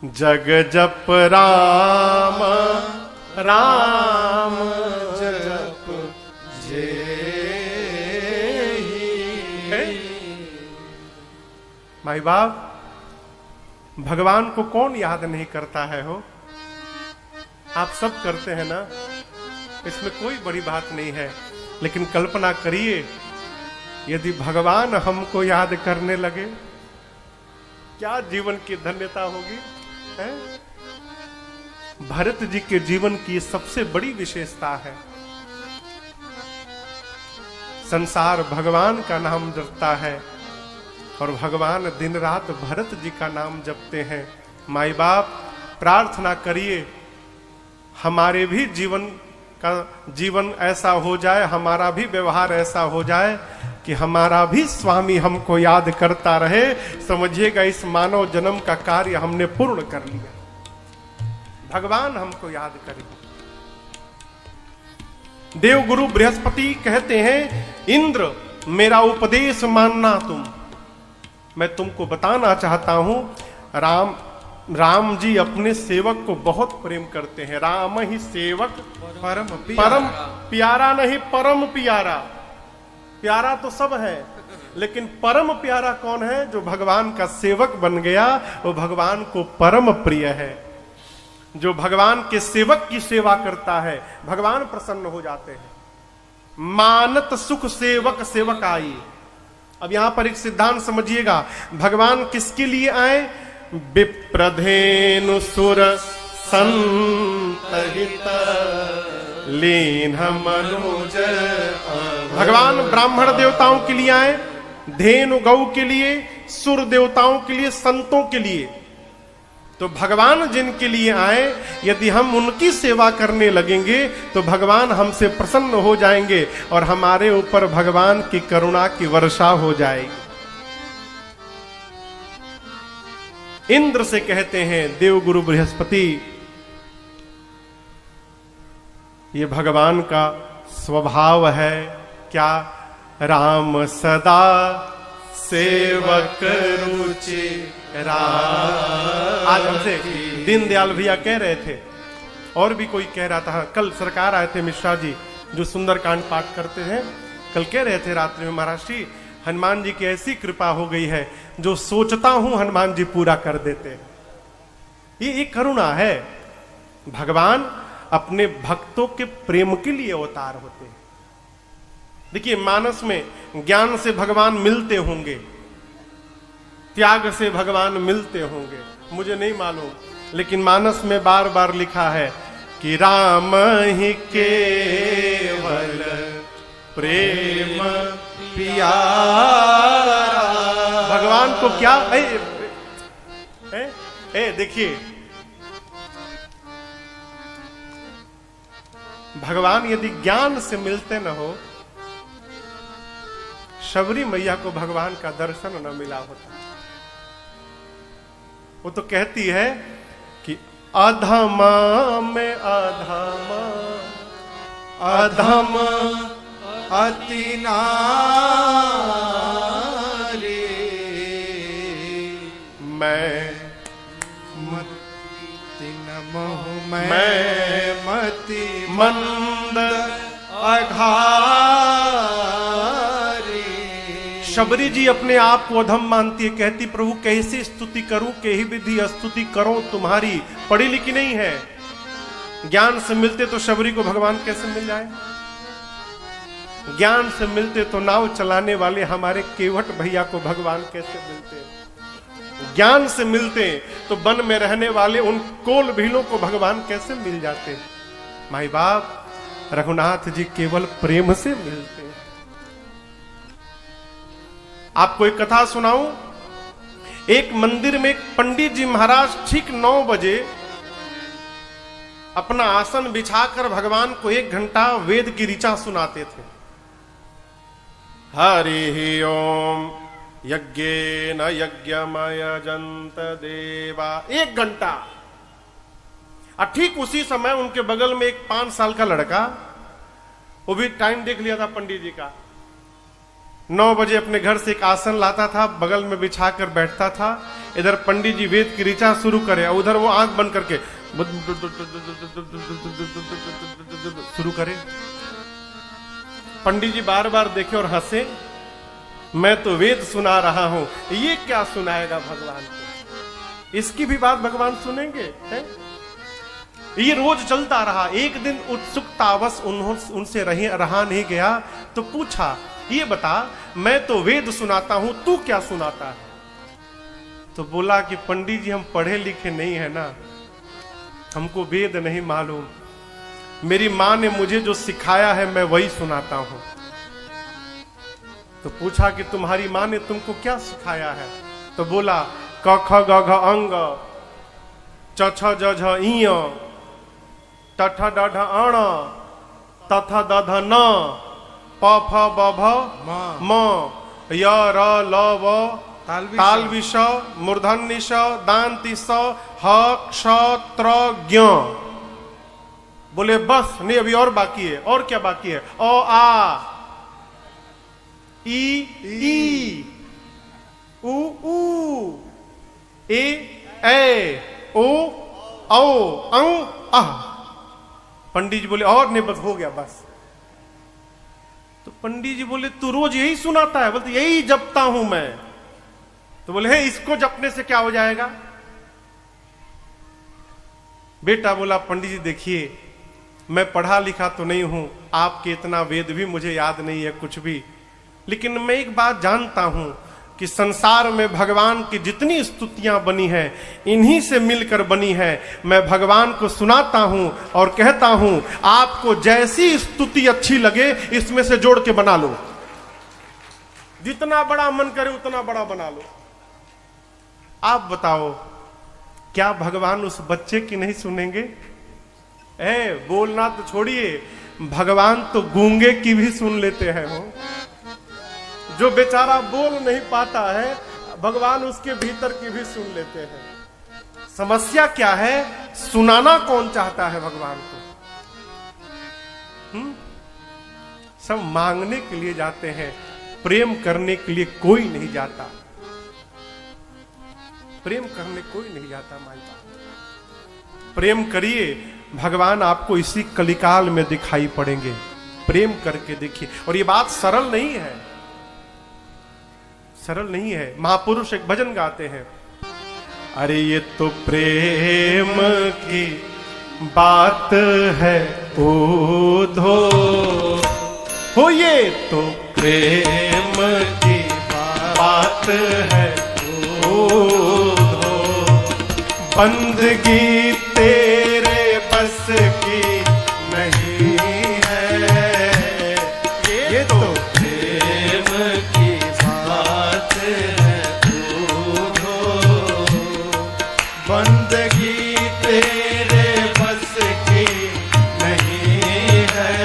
जग जप राम राम जप जे भाई बाप, भगवान को कौन याद नहीं करता है हो? आप सब करते हैं ना, इसमें कोई बड़ी बात नहीं है। लेकिन कल्पना करिए, यदि भगवान हमको याद करने लगे, क्या जीवन की धन्यता होगी, है? भरत जी के जीवन की सबसे बड़ी विशेषता है, संसार भगवान का नाम जपता है और भगवान दिन रात भरत जी का नाम जपते हैं। माई बाप प्रार्थना करिए हमारे भी जीवन ऐसा हो जाए, हमारा भी व्यवहार ऐसा हो जाए कि हमारा भी स्वामी हमको याद करता रहे। समझिएगा इस मानव जन्म का कार्य हमने पूर्ण कर लिया, भगवान हमको याद करें। देवगुरु बृहस्पति कहते हैं, इंद्र मेरा उपदेश मानना तुम। मैं तुमको बताना चाहता हूं, राम जी अपने सेवक को बहुत प्रेम करते हैं। राम ही सेवक परम परम प्यारा नहीं, परम प्यारा। प्यारा तो सब है, लेकिन परम प्यारा कौन है? जो भगवान का सेवक बन गया, वो भगवान को परम प्रिय है। जो भगवान के सेवक की सेवा करता है, भगवान प्रसन्न हो जाते हैं। मानत सुख सेवक सेवकाई। अब यहां पर एक सिद्धांत समझिएगा, भगवान किसके लिए आए? विप्रधेनु सुर संतहित लीन मनुज। भगवान ब्राह्मण देवताओं के लिए आए, धेनु गौ के लिए, सुर देवताओं के लिए, संतों के लिए। तो भगवान जिनके लिए आए, यदि हम उनकी सेवा करने लगेंगे तो भगवान हमसे प्रसन्न हो जाएंगे और हमारे ऊपर भगवान की करुणा की वर्षा हो जाएगी। इंद्र से कहते हैं देवगुरु बृहस्पति, ये भगवान का स्वभाव है क्या? राम सदा सेवक रुचि राम। आज हमसे दीनदयाल भैया कह रहे थे, और भी कोई कह रहा था, कल सरकार आए थे मिश्रा जी जो सुंदरकांड पाठ करते हैं, कल कह रहे थे रात्रि में, महाराज जी हनुमान जी की ऐसी कृपा हो गई है, जो सोचता हूं हनुमान जी पूरा कर देते हैं। ये एक करुणा है। भगवान अपने भक्तों के प्रेम के लिए अवतार होते हैं। देखिए मानस में ज्ञान से भगवान मिलते होंगे, त्याग से भगवान मिलते होंगे, मुझे नहीं मालूम, लेकिन मानस में बार बार लिखा है कि राम ही केवल प्रेम प्यारा। भगवान को क्या देखिए, भगवान यदि ज्ञान से मिलते न हो, शबरी मैया को भगवान का दर्शन न मिला होता। वो तो कहती है कि अधमा में अधमा अधम अति नारी, मैं मति नमोह मैं मति मंद अघारी। शबरी जी अपने आप को अधम मानती है, कहती प्रभु कैसे स्तुति करूं, कही विधि स्तुति करो तुम्हारी। पढ़ी लिखी नहीं है, ज्ञान से मिलते तो शबरी को भगवान कैसे मिल जाए? ज्ञान से मिलते तो नाव चलाने वाले हमारे केवट भैया को भगवान कैसे मिलते? ज्ञान से मिलते तो वन में रहने वाले उन कोल भीलों को भगवान कैसे मिल जाते? माई बाप रघुनाथ जी केवल प्रेम से मिलते। आपको एक कथा सुनाऊं। एक मंदिर में एक पंडित जी महाराज ठीक 9 बजे अपना आसन बिछाकर भगवान को 1 घंटा वेद की ऋचा सुनाते थे। हरि ओम यज्ञेन यज्ञमयजन्त देवा, 1 घंटा। और ठीक उसी समय उनके बगल में एक 5 साल का लड़का, वो भी टाइम देख लिया था पंडित जी का, 9 बजे अपने घर से एक आसन लाता था, बगल में बिछाकर बैठता था। इधर पंडित जी वेद की ऋचा शुरू करे, उधर वो आंख बंद करके शुरू करे। पंडित जी बार बार देखे और हंसे, मैं तो वेद सुना रहा हूं, ये क्या सुनाएगा भगवान को? इसकी भी बात भगवान सुनेंगे? है? ये रोज चलता रहा। एक दिन उत्सुकतावश उनसे रहा नहीं गया, तो पूछा, ये बता, मैं तो वेद सुनाता हूं, तू क्या सुनाता है? तो बोला कि पंडित जी हम पढ़े लिखे नहीं है ना, हमको वेद नहीं मालूम, मेरी माँ ने मुझे जो सिखाया है मैं वही सुनाता हूं। तो पूछा कि तुम्हारी माँ ने तुमको क्या सिखाया है? तो बोला क ख ग घ अंग, च छ ज झ इ, ट ठ ड ढ अण, त थ द ध न, प फ ब भ म, य र ल व, ताल विष, मूर्धन्य ष, दांति स, ह क्ष त्र ज्ञ। बोले बस नहीं, अभी और बाकी है। और क्या बाकी है? अ आ, ई, उ ऊ, ए ए, ओ औ, औ आह। पंडित जी बोले और नहीं, बस हो गया बस। तो पंडित जी बोले तू रोज यही सुनाता है? बोलते यही जपता हूं मैं। तो बोले है इसको जपने से क्या हो जाएगा? बेटा बोला पंडित जी देखिए मैं पढ़ा लिखा तो नहीं हूं, आपके इतना वेद भी मुझे याद नहीं है कुछ भी, लेकिन मैं एक बात जानता हूं कि संसार में भगवान की जितनी स्तुतियां बनी है इन्हीं से मिलकर बनी है। मैं भगवान को सुनाता हूं और कहता हूं आपको जैसी स्तुति अच्छी लगे इसमें से जोड़ के बना लो, जितना बड़ा मन करे उतना बड़ा बना लो। आप बताओ क्या भगवान उस बच्चे की नहीं सुनेंगे? बोलना तो छोड़िए, भगवान तो गूंगे की भी सुन लेते हैं। वो जो बेचारा बोल नहीं पाता है भगवान उसके भीतर की भी सुन लेते हैं। समस्या क्या है? सुनाना कौन चाहता है भगवान को? सब मांगने के लिए जाते हैं, प्रेम करने के लिए कोई नहीं जाता। प्रेम करने कोई नहीं जाता। माई बाप प्रेम करिए, भगवान आपको इसी कलिकाल में दिखाई पड़ेंगे। प्रेम करके देखिए। और ये बात सरल नहीं है, सरल नहीं है। महापुरुष एक भजन गाते हैं, अरे ये तो प्रेम की बात है ओधो हो, ये तो प्रेम की बात है ओधो, बंदगी तेरे बस की नहीं है, ये तो प्रेम की बात है ओधो, बंदगी तेरे बस की नहीं है,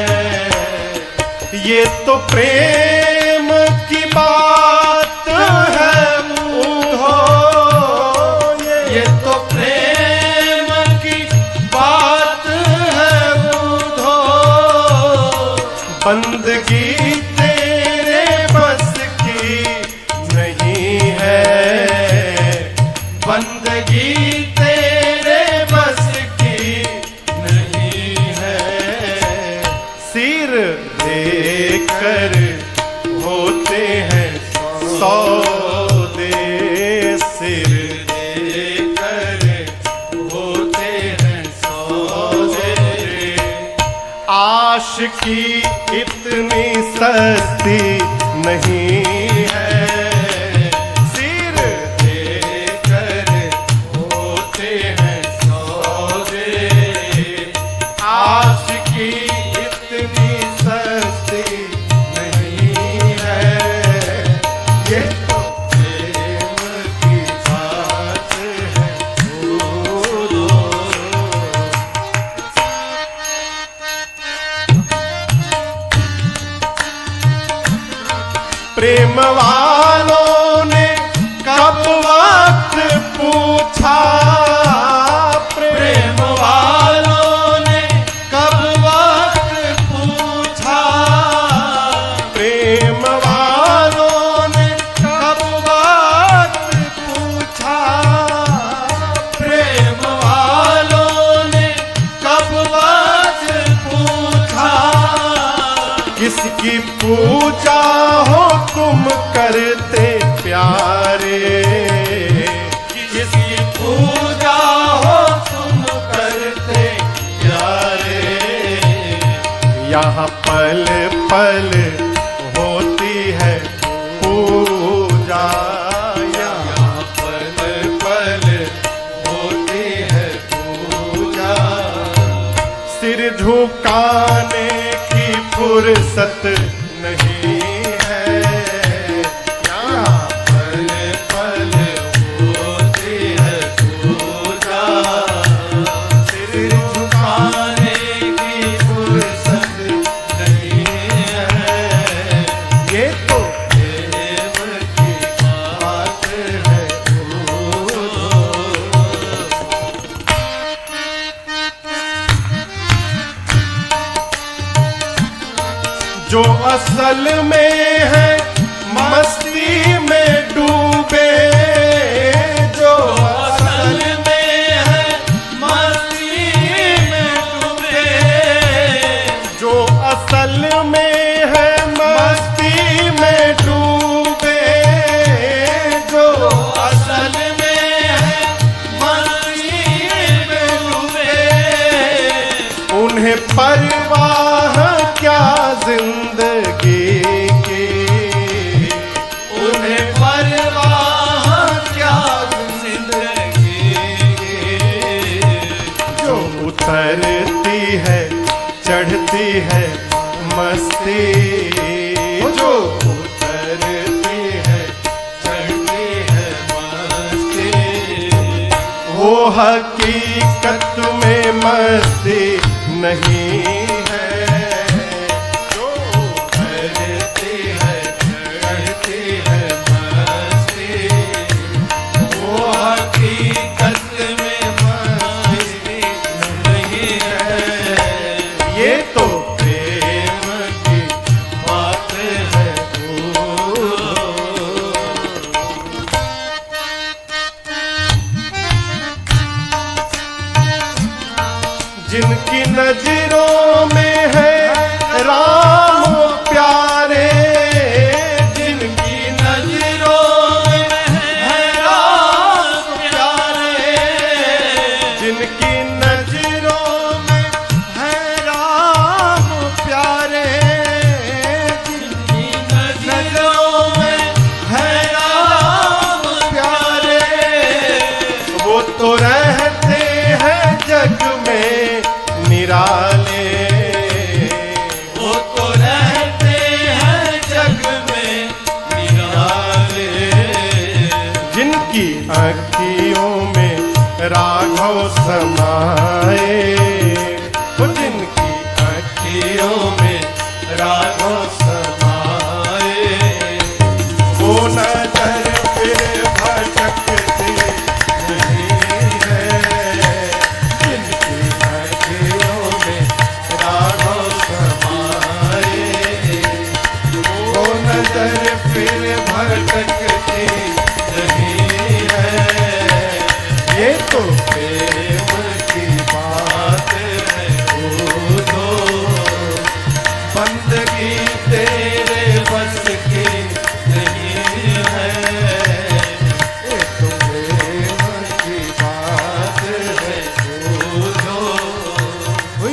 ये तो प्रेम की बात है ओधो, ये तो प्रेम की बात है ओधो, बंदगी तेरे बस की नहीं है, बंदगी तेरे बस की नहीं है, सिर देकर होते हैं सौदे, सिर देकर होते हैं सौदे, आशिकी इतनी सस्ती नहीं है, सिर देकर होते हैं सौदे, आशिकी इतनी सस्ती नहीं है, ये तो प्रेम की बात है ओधो। प्रेम वालों ने कब वक्त पूछा, प्रेम वालों ने कब वक्त पूछा, प्रेम वालों ने कब वक्त पूछा, प्रेम वालों ने कब वक्त पूछा, किसकी पूजा हो तुम करते प्यारे, किसकी पूजा हो तुम करते प्यारे, यहाँ पल पल होती है पूजा, यहाँ पल झुकाने की फुर्सत नहीं है, यहाँ पल पल होती है पूजा, सिर झुकाने की फुर्सत नहीं है, ये तो प्रेम की बात है। जो असल में है मस्ती में डूबे, जो असल में है मस्ती में डूबे, जो असल में है मस्ती में डूबे, जो असल में है मस्ती में डूबे, उन्हें परवाह क्या जिंदगी की, उन्हें परवाह क्या जिंदगी की, जो उतरती है चढ़ती है मस्ती, जो उतरती है चढ़ती है मस्ती, वो हकीकत में मस्ती नहीं है, जिनकी नजरों में है राम प्यारे, जिनकी नजरों में है राम प्यारे, जिनकी नजरों में है राम प्यारे, जिनकी नजरों में है राम प्यारे, वो तो रहते हैं जग में निराले, वो तो रहते हैं जग में निराले, जिनकी आँखियों में राघव समाए, वो जिनकी आँखियों में राघव समाए, वो नजर फिर भटकती नहीं है, जिनकी आँखियों में राघव समाए, वो नजर फिर भटकती नहीं है, ये तो प्रेम की बात है। वो तो बंदगी तेरे बस की नहीं है, ये तो प्रेम की बात है। वो तो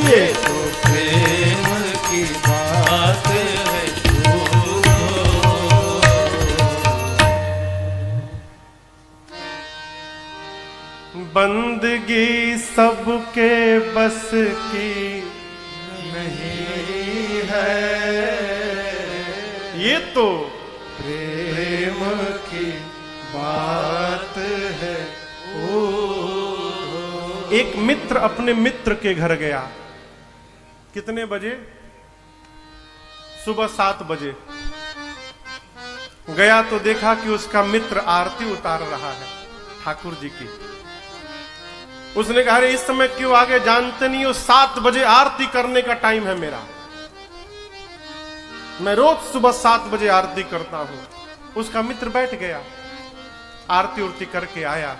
ये तो प्रेम की बात है। बंदगी सबके बस की नहीं है, ये तो प्रेम की बात है। एक मित्र अपने मित्र के घर गया। कितने बजे? सुबह 7 बजे गया तो देखा कि उसका मित्र आरती उतार रहा है ठाकुर जी की। उसने कहा, अरे इस समय क्यों आगे, जानते नहीं हो 7 बजे आरती करने का टाइम है मेरा, मैं रोज सुबह 7 बजे आरती करता हूं। उसका मित्र बैठ गया, आरती उरती करके आया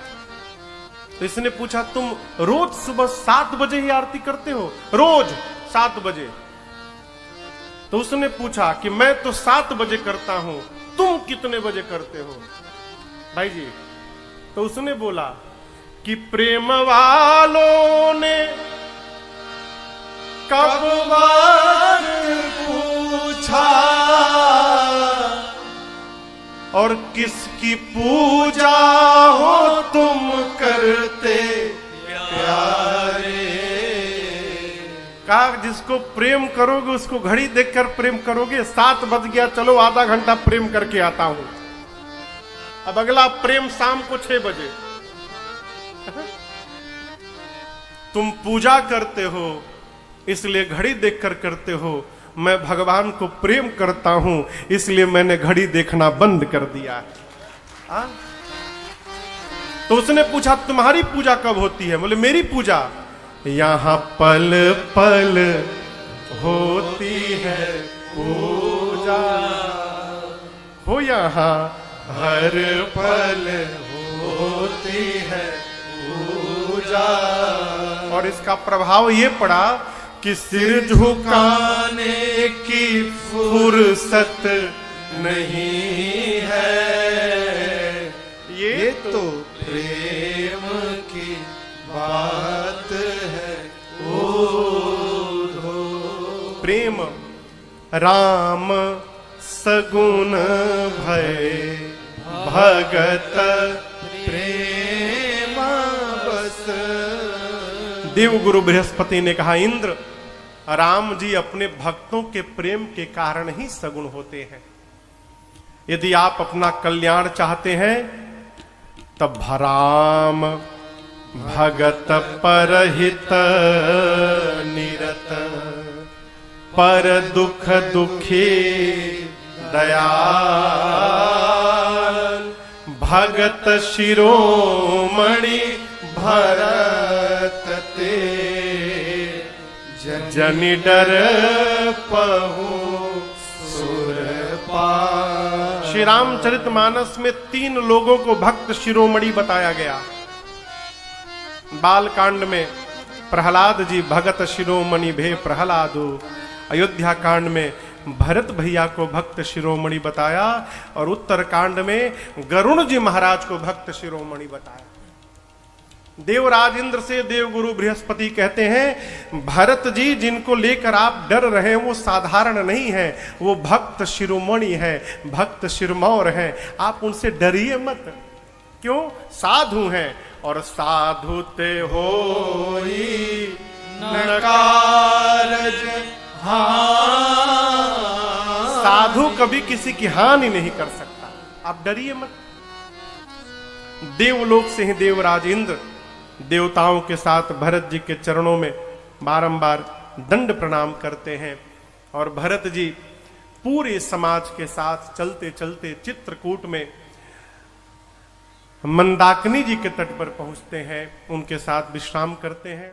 तो इसने पूछा, तुम रोज सुबह 7 बजे ही आरती करते हो? रोज 7 बजे। तो उसने पूछा कि मैं तो 7 बजे करता हूं, तुम कितने बजे करते हो भाई जी? तो उसने बोला कि प्रेम वालों ने कब वक्त पूछा और किसकी पूजा हो तुम करते प्यारे। कहा जिसको प्रेम करोगे उसको घड़ी देखकर प्रेम करोगे। 7 बज गया, चलो आधा घंटा प्रेम करके आता हूं। अब अगला प्रेम शाम को 6 बजे। तुम पूजा करते हो इसलिए घड़ी देखकर करते हो, मैं भगवान को प्रेम करता हूं इसलिए मैंने घड़ी देखना बंद कर दिया। तो उसने पूछा तुम्हारी पूजा कब होती है? बोले मेरी पूजा यहां पल पल होती है पूजा, हो यहां हर पल होती है पूजा। और इसका प्रभाव ये पड़ा कि सिर झुकाने की फुर्सत नहीं है। ये तो प्रेम की बात है। प्रेम राम सगुन भय भगत प्रेम बस। देवगुरु बृहस्पति ने कहा इंद्र, राम जी अपने भक्तों के प्रेम के कारण ही सगुण होते हैं। यदि आप अपना कल्याण चाहते हैं तब राम भगत परहित निरत, पर दुख दुखी दयाल, भगत शिरोमणि भरत ते, जनि डर पहु सुरपाल। श्री रामचरितमानस में 3 लोगों को भक्त शिरोमणि बताया गया। बाल कांड में प्रहलाद जी भगत शिरोमणि भे प्रहलादो, अयोध्या कांड में भरत भैया को भक्त शिरोमणि बताया, और उत्तर कांड में गरुण जी महाराज को भक्त शिरोमणि बताया। देवराज इंद्र से देवगुरु बृहस्पति कहते हैं भरत जी जिनको लेकर आप डर रहे हैं वो साधारण नहीं है, वो भक्त शिरोमणि है, भक्त शिरमौर है, आप उनसे डरिए मत। क्यों? साधु हैं, और साधु ते होई नकारज हानि। साधु कभी किसी की हानि नहीं कर सकता, आप डरिए मत। देवलोक से ही देवराज इंद्र देवताओं के साथ भरत जी के चरणों में बारंबार दंड प्रणाम करते हैं, और भरत जी पूरे समाज के साथ चलते चलते चित्रकूट में मंदाकिनी जी के तट पर पहुंचते हैं, उनके साथ विश्राम करते हैं।